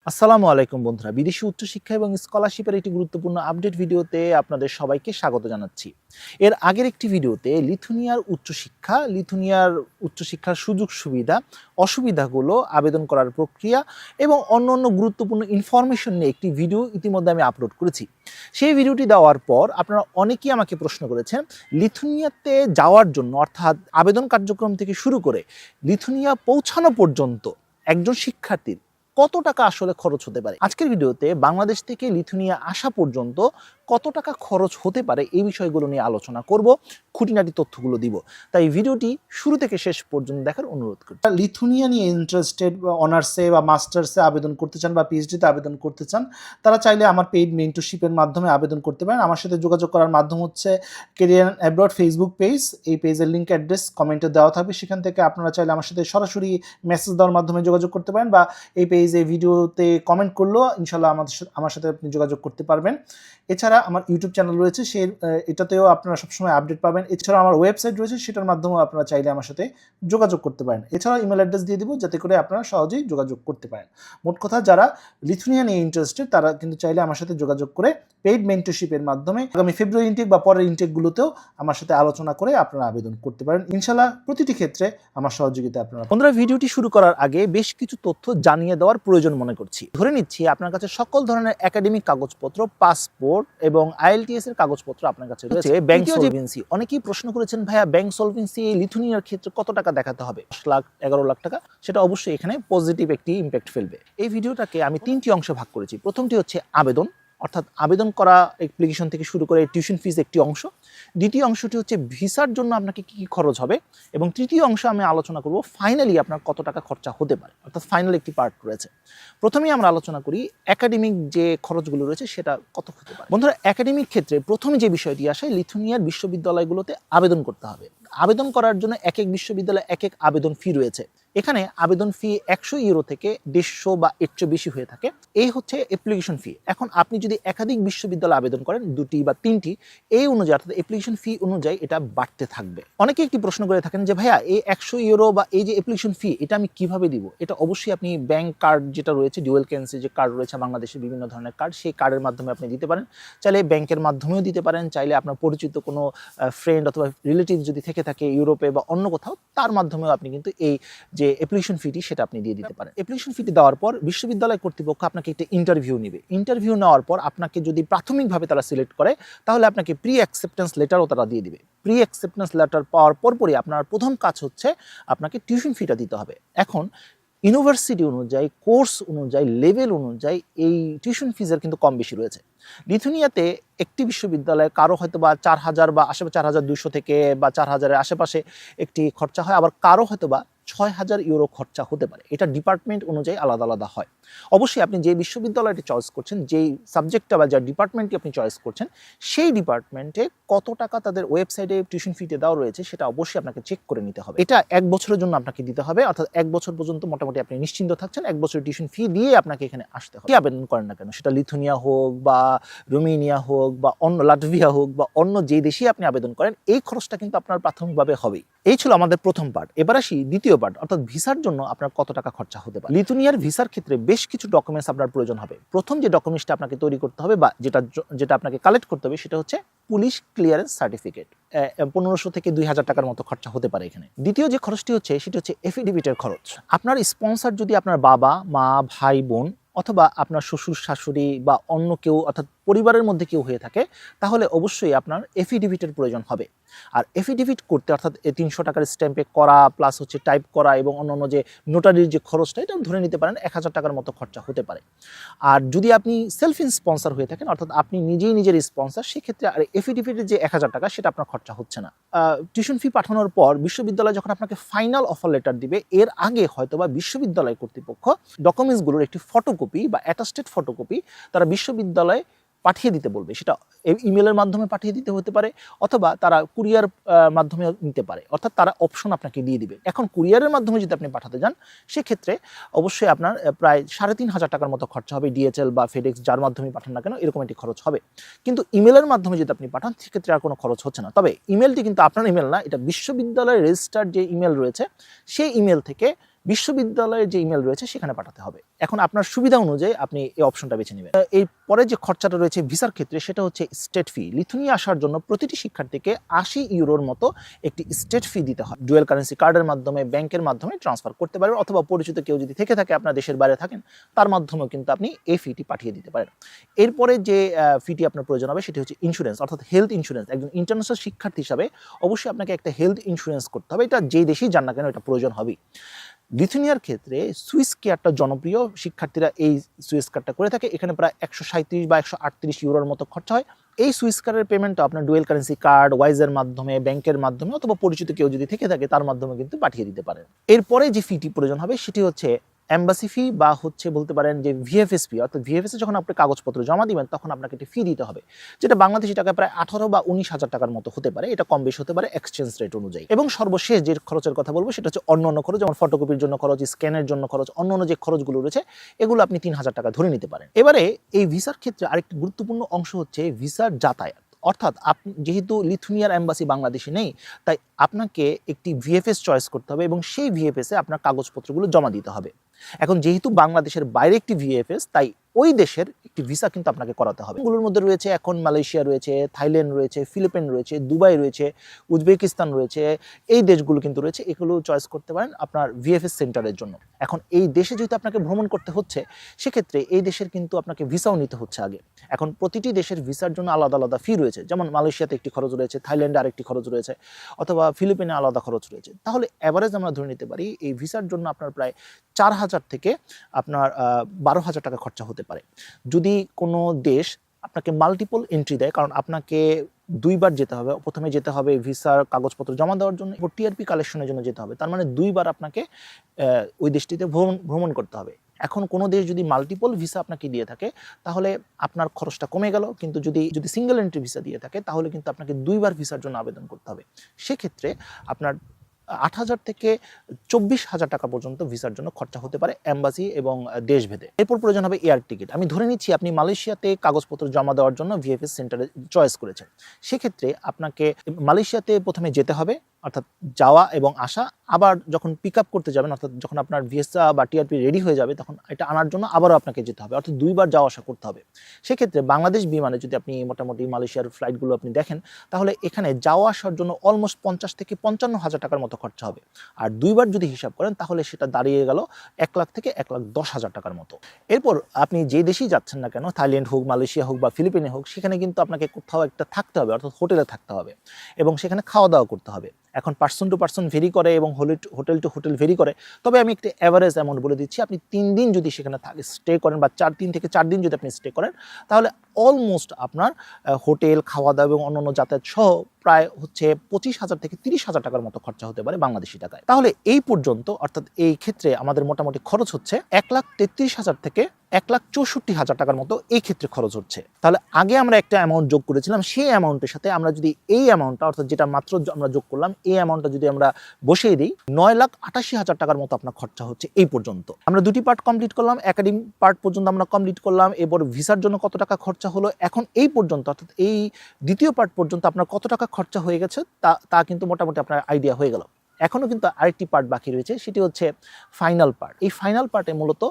আসসালামু আলাইকুম বন্ধুরা, বিদেশি উচ্চশিক্ষা এবং স্কলারশিপের একটি গুরুত্বপূর্ণ আপডেট ভিডিওতে আপনাদের সবাইকে স্বাগত জানাচ্ছি। এর আগের একটি ভিডিওতে লিথুনিয়ার উচ্চশিক্ষার সুযোগ সুবিধা, অসুবিধাগুলো, আবেদন করার প্রক্রিয়া এবং অন্য গুরুত্বপূর্ণ ইনফরমেশন নিয়ে একটি ভিডিও ইতিমধ্যে আমি আপলোড করেছি। সেই ভিডিওটি দেওয়ার পর আপনারা অনেকেই আমাকে প্রশ্ন করেছেন লিথুনিয়াতে যাওয়ার জন্য, অর্থাৎ আবেদন কার্যক্রম থেকে শুরু করে লিথুনিয়া পৌঁছানো পর্যন্ত একজন শিক্ষার্থীর কত টাকা আসলে খরচ হতে পারে। আজকের ভিডিওতে বাংলাদেশ থেকে লিথুনিয়া আসা পর্যন্ত কত টাকা খরচ হতে পারে এই বিষয়গুলো নিয়ে আলোচনা করব, খুঁটিনাটি তথ্যগুলো দিব। তাই ভিডিওটি শুরু থেকে শেষ পর্যন্ত দেখার অনুরোধ করি। লিথুনিয়া নিয়ে ইন্টারেস্টেড বা অনার্সে বা মাস্টার্সে আবেদন করতে চান বা পিএইচডিতে আবেদন করতে চান, তারা চাইলে আমার পেইড মেন্টরশিপের মাধ্যমে আবেদন করতে পারেন। আমার সাথে যোগাযোগ করার মাধ্যম হচ্ছে কেরিয়ার অ্যাব্রড ফেসবুক পেজ। এই পেজের লিঙ্ক অ্যাড্রেস কমেন্টে দেওয়া থাকবে, সেখান থেকে আপনারা চাইলে আমার সাথে সরাসরি মেসেজ দেওয়ার মাধ্যমে যোগাযোগ করতে পারেন, বা এই পেজে ভিডিওতে কমেন্ট করলেও ইনশাল্লাহ আমার সাথে আপনি যোগাযোগ করতে পারবেন। এছাড়া আমার ইউটিউব চ্যানেল রয়েছে, এটাতেও আপনারা সবসময় আপডেট পাবেন। এছাড়া আমার ওয়েবসাইট রয়েছে, সেটার মাধ্যমেও আপনারা চাইলে আমার সাথে যোগাযোগ করতে পারেন। এছাড়া ইমেল অ্যাড্রেস দিয়ে দিব, যাতে করে আপনারা সহজেই যোগাযোগ করতে পারেন। মোট কথা, যারা লিথুনিয়া নিয়ে ইন্টারেস্টেড তারা কিন্তু চাইলে আমার সাথে যোগাযোগ করে পেইড মেন্টরশিপের মাধ্যমে আগামী ফেব্রুয়ারি ইনটেক বা পরের ইনটেকগুলোতেও আমার সাথে আলোচনা করে আপনারা আবেদন করতে পারেন। ইনশাল্লাহ প্রতিটি ক্ষেত্রে আমার সহযোগিতা আপনারা। বন্ধুরা, ভিডিওটি শুরু করার আগে বেশ কিছু তথ্য জানিয়ে দেওয়ার প্রয়োজন মনে করছি। ধরে নিচ্ছি আপনার কাছে সকল ধরনের একাডেমিক কাগজপত্র, পাসপোর্ট এবং আইএলটিএস এর কাগজপত্র আপনার কাছে রয়েছে। ব্যাংক সলভেন্সি, অনেকেই প্রশ্ন করেছেন ভাইয়া ব্যাংক সলভেন্সি লিথুনিয়ার ক্ষেত্রে কত টাকা দেখাতে হবে? 10 লাখ 11 লাখ টাকা? সেটা অবশ্যই এখানে পজিটিভ একটি ইম্প্যাক্ট ফেলবে। এই ভিডিওটাকে আমি 3টি অংশে ভাগ করেছি। প্রথমটি হচ্ছে আবেদন, অর্থাৎ আবেদন করা অ্যাপ্লিকেশন থেকে শুরু করে টিউশন ফিজ একটি অংশ। দ্বিতীয় অংশটি হচ্ছে ভিসার জন্য আপনাকে কী কী খরচ হবে, এবং তৃতীয় অংশ আমি আলোচনা করব ফাইনালি আপনার কত টাকা খরচা হতে পারে, অর্থাৎ ফাইনাল একটি পার্ট রয়েছে। প্রথমেই আমরা আলোচনা করি একাডেমিক যে খরচগুলো রয়েছে সেটা কত হতে পারে। বন্ধুরা, একাডেমিক ক্ষেত্রে প্রথমে যে বিষয়টি আসে, লিথুনিয়ার বিশ্ববিদ্যালয়গুলোতে আবেদন করতে হবে। আবেদন করার জন্য এক এক বিশ্ববিদ্যালয়ে এক এক আবেদন ফি রয়েছে। এখানে আবেদন ফি 100 ইউরো থেকে 150 বা এর চেয়ে বেশি হয়ে থাকে। এই হচ্ছে অ্যাপ্লিকেশন ফি। এখন আপনি যদি একাধিক বিশ্ববিদ্যালয়ে আবেদন করেন, 2টি বা 3টি, এই অনুযায়ী অর্থাৎ অ্যাপ্লিকেশন ফি অনুযায়ী এটা বাড়তে থাকবে। অনেকে একটি প্রশ্ন করে থাকেন যে ভাইয়া এই 100 ইউরো বা এই যে অ্যাপ্লিকেশন ফি, এটা আমি কিভাবে দিব? এটা অবশ্যই আপনি ব্যাংক কার্ড যেটা রয়েছে, ডুয়েল কারেন্সি যে কার্ড রয়েছে বাংলাদেশের বিভিন্ন ধরনের কার্ড, সেই কার্ডের মাধ্যমে আপনি দিতে পারেন। চাইলে ব্যাংকের মাধ্যমেও দিতে পারেন, চাইলে আপনার পরিচিত কোনো ফ্রেন্ড অথবা রিলেটিভ যদি থেকে থাকে ইউরোপে বা অন্য কোথাও, তার মাধ্যমেও আপনি কিন্তু এই যে অ্যাপ্লিকেশন ফিটি সেটা আপনি দিয়ে দিতে পারেন। অ্যাপ্লিকেশন ফিটি দেওয়ার পর বিশ্ববিদ্যালয় কর্তৃপক্ষ আপনাকে একটা ইন্টারভিউ নেবে। ইন্টারভিউ নেওয়ার পর আপনাকে যদি প্রাথমিকভাবে তারা সিলেক্ট করে, তাহলে আপনাকে প্রি অ্যাকসেপ্টেন্স লেটারও তারা দিয়ে দিবে। প্রি অ্যাকসেপ্টেন্স লেটার পাওয়ার পরপরই আপনার প্রথম কাজ হচ্ছে আপনাকে টিউশন ফিটা দিতে হবে। এখন ইউনিভার্সিটি অনুযায়ী, কোর্স অনুযায়ী, লেভেল অনুযায়ী এই টিউশন ফিজের কিন্তু কম বেশি রয়েছে। লিথুনিয়াতে একটি বিশ্ববিদ্যালয়ে কারো হয়তো বা 4000 বা আশেপাশে 4200 থেকে বা 4000-এর আশেপাশে একটি খরচা হয়, আবার কারো হয়তো বা 6000 ইউরো খরচা হতে পারে। এটা ডিপার্টমেন্ট অনুযায়ী আলাদা আলাদা হয়। অবশ্যই আপনি যে বিশ্ববিদ্যালয়টি চয়েস করছেন, যেই সাবজেক্টটা বা যে ডিপার্টমেন্টটি আপনি চয়েস করছেন, সেই ডিপার্টমেন্টে কত টাকা তাদের ওয়েবসাইটে টিউশন ফিতে দেওয়া রয়েছে সেটা অবশ্যই আপনাকে চেক করে নিতে হবে। এটা 1 বছরের জন্য আপনাকে দিতে হবে, অর্থাৎ 1 বছর পর্যন্ত মোটামুটি আপনি নিশ্চিন্ত থাকছেন। 1 বছরের টিউশন ফি দিয়ে আপনাকে এখানে আসতে হবে। কি আবেদন করেন না কেন, সেটা লিথুনিয়া হোক বা রোমেনিয়া হোক বা অন্য লাটভিয়া হোক বা অন্য যে দেশে আপনি আবেদন করেন, এই খরচটা কিন্তু আপনার প্রাথমিকভাবে হবেই। এই ছিল আমাদের প্রথম পার্ট। এবার আসি দ্বিতীয় পার্ট, অর্থাৎ ভিসার জন্য আপনার কত টাকা খরচা হতে পারে। লিথুনিয়ার ভিসার ক্ষেত্রে বেশ কিছু ডকুমেন্টস আপনার প্রয়োজন হবে। প্রথম যে ডকুমেন্টসটা আপনাকে তৈরি করতে হবে বা যেটা আপনাকে কালেক্ট করতে হবে, সেটা হচ্ছে পুলিশ ক্লিয়ারেন্স সার্টিফিকেট। 1500 থেকে 2000 টাকার মতো খরচা হতে পারে এখানে। দ্বিতীয় যে খরচটি হচ্ছে সেটি হচ্ছে এফিডেভিটের খরচ। আপনার স্পন্সর যদি আপনার বাবা, মা, ভাই, বোন অথবা আপনার শ্বশুর শাশুড়ি বা অন্য কেউ, অর্থাৎ পরিবারের মধ্যে কেউ হয়ে থাকে, তাহলে অবশ্যই আপনার এফিডেভিটের প্রয়োজন হবে। আর এফিডেভিট করতে, অর্থাৎ 300 টাকার স্ট্যাম্পে করা প্লাস হচ্ছে টাইপ করা এবং অন্যান্য যে নোটারির যে খরচটা, এটা ধরে নিতে পারেন 1000 টাকার মতো খরচা হতে পারে। আর যদি আপনি সেলফ স্পন্সর হয়ে থাকেন, অর্থাৎ আপনি নিজেই নিজের স্পন্সর, সেক্ষেত্রে আর এফিডেভিটের যে 1000 টাকা সেটা আপনার খরচা হচ্ছে না। টিউশন ফি পাঠানোর পর বিশ্ববিদ্যালয় যখন আপনাকে ফাইনাল অফার লেটার দিবে, এর আগে হয়তোবা বিশ্ববিদ্যালয় কর্তৃপক্ষ ডকুমেন্টসগুলোর একটি ফটোকপি বা অ্যাটাস্টেড ফটোকপি তারা বিশ্ববিদ্যালয়ে পাঠিয়ে দিতে বলবে। সেটা ইমেলের মাধ্যমে পাঠিয়ে দিতে হতে পারে, অথবা তারা কুরিয়ার মাধ্যমে নিতে পারে, অর্থাৎ তারা অপশন আপনাকে দিয়ে দিবে। এখন কুরিয়ারের মাধ্যমে যদি আপনি পাঠাতে যান, সেক্ষেত্রে অবশ্যই আপনার প্রায় 3500 টাকার মতো খরচা হবে। ডিএচএল বা ফেডেক্স যার মাধ্যমে পাঠান না কেন, এরকম একটি খরচ হবে। কিন্তু ইমেলের মাধ্যমে যদি আপনি পাঠান, সেক্ষেত্রে আর কোনো খরচ হচ্ছে না। তবে ইমেলটি কিন্তু আপনার ইমেল না, এটা বিশ্ববিদ্যালয়ের রেজিস্টার্ড যে ইমেল রয়েছে, সেই ইমেল থেকে বিশ্ববিদ্যালয়ের যে ইমেল রয়েছে সেখানে পাঠাতে হবে। এখন আপনার সুবিধা অনুযায়ী আপনি এই অপশনটা বেছে নেবেন। এই পরে যে খরচাটা রয়েছে ভিসার ক্ষেত্রে সেটা হচ্ছে স্টেট ফি। লিথুয়ানিয়া আসার জন্য প্রতিটি শিক্ষার্থীকে 80 ইউরোর মতো একটি স্টেট ফি দিতে হয়। ডুয়েল কারেন্সি কার্ডের মাধ্যমে, ব্যাংকের মাধ্যমে ট্রান্সফার করতে পারেন, অথবা পরিচিত কেউ যদি থেকে থাকে আপনার দেশের বাইরে থাকেন তার মাধ্যমেও কিন্তু আপনি এই ফিটি পাঠিয়ে দিতে পারেন। এরপরে যে ফিটি আপনার প্রয়োজন হবে সেটি হচ্ছে ইন্স্যুরেন্স, অর্থাৎ হেলথ ইন্স্যুরেন্স। একজন ইন্টারন্যাশনাল শিক্ষার্থী হিসাবে অবশ্যই আপনাকে একটা হেলথ ইন্স্যুরেন্স করতে হবে। এটা যেই দেশেই যান না কেন এটা প্রয়োজন হবেই। লিথুয়ানিয়ার ক্ষেত্রে সুইস কেয়ারটা জনপ্রিয়, শিক্ষার্থীরা এই সুইস কার্ডটা করে থাকে। এখানে প্রায় 137 বা 138 ইউরোর মতো খরচা হয়। এই সুইস কার্ডের পেমেন্টটা আপনার ডুয়েল কারেন্সি কার্ড, ওয়াইজের মাধ্যমে, ব্যাংকের মাধ্যমে অথবা পরিচিত কেউ যদি থেকে থাকে তার মাধ্যমে কিন্তু পাঠিয়ে দিতে পারেন। এরপরে যে ফিটি প্রয়োজন হবে সেটি হচ্ছে এম্বাসি ফি, বা হচ্ছে বলতে পারেন যে ভিএফএস ফি। অর্থাৎ ভিএফএস যখন আপনি কাগজপত্র জমা দিবেন তখন আপনাকে একটি ফি দিতে হবে, যেটা বাংলাদেশি টাকায় প্রায় 18 বা 19,000 টাকার মতো হতে পারে। এটা কম বেশি হতে পারে এক্সচেঞ্জ রেট অনুযায়ী। এবং সর্বশেষ যে খরচের কথা বলবো সেটা হচ্ছে অন্য খরচ, যেমন ফটোকপির জন্য খরচ, স্ক্যানের জন্য খরচ, অন্য যে খরচগুলো রয়েছে এগুলো আপনি 3,000 টাকা ধরে নিতে পারেন। এবারে এই ভিসার ক্ষেত্রে আরেকটি গুরুত্বপূর্ণ অংশ হচ্ছে ভিসার যাতায়াত। অর্থাৎ আপনি যেহেতু লিথুয়ানিয়ার এম্বাসি বাংলাদেশে নেই, তাই আপনাকে একটি ভিএফএস চয়েস করতে হবে এবং সেই ভিএফএসে আপনার কাগজপত্রগুলো জমা দিতে হবে। এখন যেহেতু বাংলাদেশের বাইরে একটি ভিএফএস, তাই ওই দেশের একটি ভিসা কিন্তু আপনাকে করাতে হবে। এগুলোর মধ্যে রয়েছে এখন মালয়েশিয়া রয়েছে, থাইল্যান্ড রয়েছে, ফিলিপাইন রয়েছে, দুবাই রয়েছে, উজবেকিস্তান রয়েছে, এই দেশগুলো কিন্তু রয়েছে। এগুলো চয়েস করতে পারেন আপনার ভিএফএস সেন্টারের জন্য। এখন এই দেশে যেহেতু আপনাকে ভ্রমণ করতে হচ্ছে, সেক্ষেত্রে এই দেশের কিন্তু আপনাকে ভিসাও নিতে হচ্ছে আগে। এখন প্রতিটি দেশের ভিসার জন্য আলাদা আলাদা ফি রয়েছে, যেমন মালয়েশিয়াতে একটি খরচ রয়েছে, থাইল্যান্ডে আরেকটি খরচ রয়েছে, অথবা ফিলিপিনে আলাদা খরচ রয়েছে। তাহলে অ্যাভারেজ আমরা ধরে নিতে পারি এই ভিসার জন্য আপনার প্রায় 4,000 থেকে আপনার 12,000 টাকা খরচা হতে পারে। যদি কোনো দেশ আপনাকে মাল্টিপল এন্ট্রি দেয়, কারণ আপনাকে দুইবার যেতে হবে, প্রথমে যেতে হবে ভিসার কাগজপত্র জমা দেওয়ার জন্য, টিআরপি কালেকশনের জন্য যেতে হবে, তার মানে দুইবার আপনাকে ওই দেশটিতে ভ্রমণ করতে হবে। এখন কোনো দেশ যদি মাল্টিপল ভিসা আপনাকে দিয়ে থাকে তাহলে আপনার খরচটা কমে গেল, কিন্তু যদি সিঙ্গেল এন্ট্রি ভিসা দিয়ে থাকে তাহলে কিন্তু আপনাকে দুইবার ভিসার জন্য আবেদন করতে হবে। সেক্ষেত্রে আপনার 8,000 থেকে 24,000 টাকা পর্যন্ত ভিসার জন্য খরচা হতে পারে এম্বাসি এবং দেশভেদে। এরপর প্রয়োজন হবে এয়ার টিকিট। আমি ধরে নিচ্ছি আপনি মালয়েশিয়াতে কাগজপত্র জমা দেওয়ার জন্য ভিএফএস সেন্টারে চয়েস করেছেন। সেক্ষেত্রে আপনাকে মালয়েশিয়াতে প্রথমে যেতে হবে, অর্থাৎ যাওয়া এবং আসা। আবার যখন পিক আপ করতে যাবেন, অর্থাৎ যখন আপনার ভিসা বা টিআরপি রেডি হয়ে যাবে, তখন এটা আনার জন্য আবারও আপনাকে যেতে হবে, অর্থাৎ দুইবার যাওয়া আসা করতে হবে। সেক্ষেত্রে বাংলাদেশ বিমানে যদি আপনি মোটামুটি মালয়েশিয়ার ফ্লাইটগুলো আপনি দেখেন, তাহলে এখানে যাওয়া আসার জন্য অলমোস্ট 50 থেকে 55,000 টাকার মতো খরচা হবে। আর দুইবার যদি হিসাব করেন তাহলে সেটা দাঁড়িয়ে গেল 1 লাখ থেকে 1,10,000 টাকার মতো। এরপর আপনি যে দেশেই যাচ্ছেন না কেন, থাইল্যান্ড হোক, মালয়েশিয়া হোক বা ফিলিপিনে হোক, সেখানে কিন্তু আপনাকে কোথাও একটা থাকতে হবে, অর্থাৎ হোটেলে থাকতে হবে এবং সেখানে খাওয়া দাওয়া করতে হবে। এখন পার্সন টু পার্সন ভেরি করে এবং হোটেল টু হোটেল ভেরি করে, তবে আমি একটা অ্যাভারেজ অ্যামাউন্ট বলে দিচ্ছি। আপনি 3 দিন যদি সেখানে স্টে করেন বা 3 থেকে 4 দিন যদি আপনি স্টে করেন, তাহলে অলমোস্ট আপনার হোটেল, খাওয়া দাওয়া এবং অন্যান্য যাতায়াত সহ প্রায় হচ্ছে 25,000 থেকে 30,000 টাকার মতো খরচা হতে পারে বাংলাদেশি টাকায়। তাহলে এই পর্যন্ত, অর্থাৎ এই ক্ষেত্রে আমাদের মোটামুটি খরচ হচ্ছে 1,33,000 থেকে 1,64,000 টাকার মতো এই ক্ষেত্রে খরচ হচ্ছে। তাহলে আগে আমরা একটা অ্যামাউন্ট যোগ করেছিলাম, সেই অ্যামাউন্টের সাথে আমরা যদি এই অ্যামাউন্টটা, অর্থাৎ যেটা মাত্র আমরা যোগ করলাম, এই অ্যামাউন্টটা যদি আমরা বসিয়ে দিই, 9,88,000 টাকার মতো আপনার খরচা হচ্ছে এই পর্যন্ত। আমরা দুটি পার্ট কমপ্লিট করলাম, একাডেমিক পার্ট পর্যন্ত আমরা কমপ্লিট করলাম। এরপর ভিসার জন্য কত টাকা খরচা হলো, এখন এই পর্যন্ত, অর্থাৎ এই দ্বিতীয় পার্ট পর্যন্ত আপনার কত টাকা খরচা হয়ে গেছে তা কিন্তু মোটামুটি আপনার আইডিয়া হয়ে গেল। এখনও কিন্তু আরেকটি পার্ট বাকি রয়েছে, সেটি হচ্ছে ফাইনাল পার্ট। এই ফাইনাল পার্টে মূলত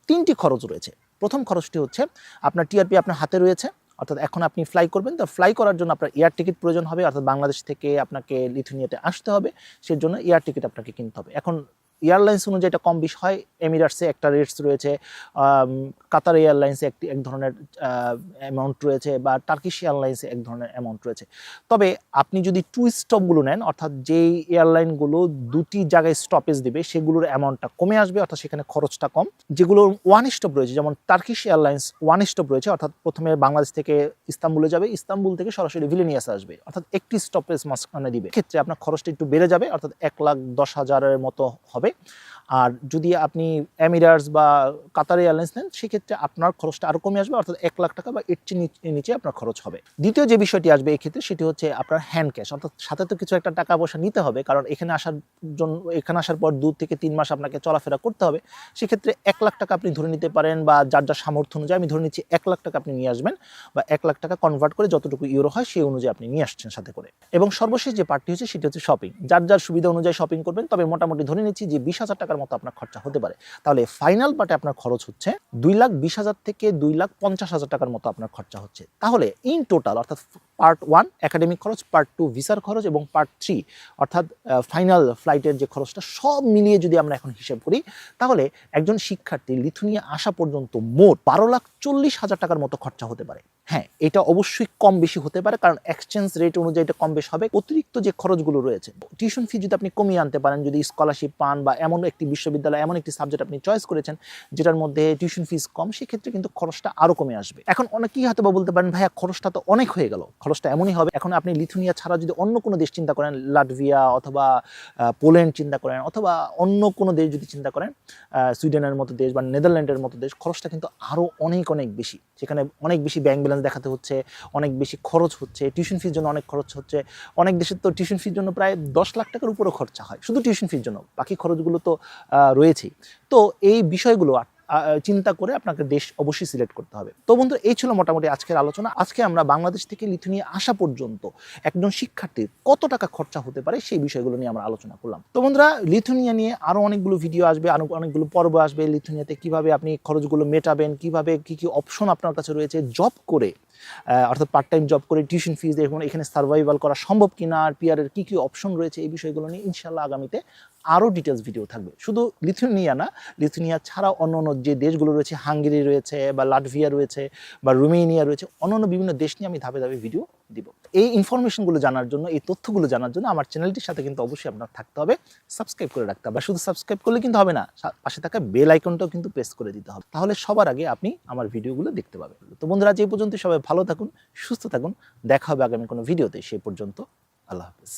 3টি খরচ রয়েছে। প্রথম খরচটি হচ্ছে আপনার টিআরপি আপনার হাতে রয়েছে, অর্থাৎ এখন আপনি ফ্লাই করবেন, তো ফ্লাই করার জন্য আপনার এয়ার টিকিট প্রয়োজন হবে, অর্থাৎ বাংলাদেশ থেকে আপনাকে লিথুয়ানিয়াতে আসতে হবে, সেই জন্য এয়ার টিকিট আপনাকে কিনতে হবে। এখন এয়ারলাইন্স অনুযায়ী এটা কম বেশি হয়। এমিরেটসে একটা রেটস রয়েছে, কাতার এয়ারলাইন্সে এক ধরনের অ্যামাউন্ট রয়েছে, বা টার্কিশ এয়ারলাইন্সে এক ধরনের অ্যামাউন্ট রয়েছে। তবে আপনি যদি 2 স্টপগুলো নেন, অর্থাৎ যেই এয়ারলাইনগুলো 2টি জায়গায় স্টপেজ দেবে, সেগুলোর অ্যামাউন্টটা কমে আসবে, অর্থাৎ সেখানে খরচটা কম। যেগুলো 1 স্টপ রয়েছে, যেমন টার্কিশ এয়ারলাইন্স 1 স্টপ রয়েছে, অর্থাৎ প্রথমে বাংলাদেশ থেকে ইস্তাম্বুলে যাবে, ইস্তাম্বুল থেকে সরাসরি ভিলেনিয়াসে আসবে, অর্থাৎ একটি স্টপেজ মাঝখানে দিবে। ক্ষেত্রে আপনার খরচটা একটু বেড়ে যাবে, অর্থাৎ 1,10,000-এর মতো হবে। আর যদি আপনি এমিরেটস বা কাতার এয়ারলাইন্স নেন, সেক্ষেত্রে আপনার খরচটা আরও কমে আসবে, অর্থাৎ 1 লাখ টাকা বা এর নিচে আপনার খরচ হবে। দ্বিতীয় যে বিষয়টি আসবে এই ক্ষেত্রে, সেটি হচ্ছে আপনার হ্যান্ড ক্যাশ, অর্থাৎ সাথে তো কিছু একটা টাকা পয়সা নিতে হবে, কারণ এখানে আসার পর 2 থেকে 3 মাস আপনাকে চলাফেরা করতে হবে। সেক্ষেত্রে 1 লাখ টাকা আপনি ধরে নিতে পারেন, বা যার সামর্থ্য অনুযায়ী আমি ধরে নিচ্ছি 1 লাখ টাকা আপনি নিয়ে আসবেন, বা 1 লাখ টাকা কনভার্ট করে যতটুকু ইউরো হয় সেই অনুযায়ী আপনি নিয়ে আসছেন সাথে করে। এবং সর্বশেষ যে পার্টটি হচ্ছে সেটি হচ্ছে শপিং। যার সুবিধা অনুযায়ী শপিং করবেন, তবে মোটামুটি ধরে নিচ্ছি যে 20,000 টাকার টাকার মতো আপনার খরচা হতে পারে। তাহলে ফাইনাল পার্টে আপনার খরচ হচ্ছে 2,20,000 থেকে 2,50,000 টাকার মতো আপনার খরচা হচ্ছে। তাহলে ইন টোটাল অর্থাৎ পার্ট 1 একাডেমিক খরচ, পার্ট 2 ভিসার খরচ এবং পার্ট 3 অর্থাৎ ফাইনাল ফ্লাইটের যে খরচটা সব মিলিয়ে যদি আমরা এখন হিসাব করি, তাহলে একজন শিক্ষার্থী লিথুনিয়া আসা পর্যন্ত মোট 12,40,000 টাকার মতো খরচা হতে পারে। হ্যাঁ, এটা অবশ্যই কম বেশি হতে পারে, কারণ এক্সচেঞ্জ রেট অনুযায়ী এটা কম বেশ হবে। অতিরিক্ত যে খরচগুলো রয়েছে, টিউশন ফি যদি আপনি কমিয়ে আনতে পারেন, যদি স্কলারশিপ পান বা এমন একটি বিশ্ববিদ্যালয় এমন একটি সাবজেক্ট আপনি চয়েস করেছেন যেটার মধ্যে টিউশন ফিস কম, সেক্ষেত্রে কিন্তু খরচটা আরো কমে আসবে। এখন অনেকেই হয়তো বা বলতে পারেন, ভাইয়া খরচটা তো অনেক হয়ে গেল। খরচটা এমনই হবে, এখন আপনি লিথুনিয়া ছাড়া যদি অন্য কোনো দেশ চিন্তা করেন, লাটভিয়া অথবা পোল্যান্ড চিন্তা করেন, অথবা অন্য কোনো দেশ যদি চিন্তা করেন, সুইডেনের মতো দেশ বা নেদারল্যান্ডের মতো দেশ, খরচটা কিন্তু আরো অনেক অনেক বেশি। সেখানে অনেক বেশি ব্যাংক ব্যালেন্স দেখাতে হচ্ছে, অনেক বেশি খরচ হচ্ছে, টিউশন ফির জন্য অনেক খরচ হচ্ছে। অনেক দেশের তো টিউশন ফির জন্য প্রায় 10 লাখ টাকার উপরও খরচা হয় শুধু টিউশন ফির জন্য, বাকি খরচগুলো তো রয়েছেই। তো এই বিষয়গুলো চিন্তা করে আপনাকে দেশ অবশ্যই সিলেক্ট করতে হবে। তো বন্ধু, এই ছিল মোটামুটি আজকের আলোচনা। আজকে আমরা বাংলাদেশ থেকে লিথুনিয়া আসা পর্যন্ত একজন শিক্ষার্থীর কত টাকা খরচা হতে পারে সেই বিষয়গুলো নিয়ে আমরা আলোচনা করলাম। তো বন্ধুরা, লিথুনিয়া নিয়ে আরো অনেকগুলো ভিডিও আসবে, আরো অনেকগুলো পর্ব আসবে। লিথুনিয়াতে কিভাবে আপনি খরচগুলো মেটাবেন, কিভাবে কি কি অপশন আপনার কাছে রয়েছে, জব করে অর্থাৎ পার্ট টাইম জব করে টিউশন ফিস দিয়ে এখানে সার্ভাইভাল করা সম্ভব কিনা, আর পিআরের কি কি অপশন রয়েছে, এই বিষয়গুলো নিয়ে ইনশাল্লাহ আগামীতে আরও ডিটেলস ভিডিও থাকবে। শুধু লিথুনিয়া না, লিথুনিয়া ছাড়াও অন্য অন্য যে দেশগুলো রয়েছে, হাঙ্গেরি রয়েছে বা লাটভিয়া রয়েছে বা রোমেনিয়া রয়েছে, অন্যান্য বিভিন্ন দেশ নিয়ে আমি ধাপে ধাপে ভিডিও দিব। এই ইনফরমেশনগুলো জানার জন্য, এই তথ্যগুলো জানার জন্য আমার চ্যানেলটির সাথে কিন্তু অবশ্যই আপনার থাকতে হবে, সাবস্ক্রাইব করে রাখতে হবে। শুধু সাবস্ক্রাইব করলে কিন্তু হবে না, পাশে থাকা বেল আইকনটাও কিন্তু প্রেস করে দিতে হবে, তাহলে সবার আগে আপনি আমার ভিডিওগুলো দেখতে পাবেন। তো বন্ধুরা, যে পর্যন্ত সবাই ভালো থাকুন, সুস্থ থাকুন, দেখা হবে আগামী কোনো ভিডিওতে। সেই পর্যন্ত আল্লাহ হাফেজ।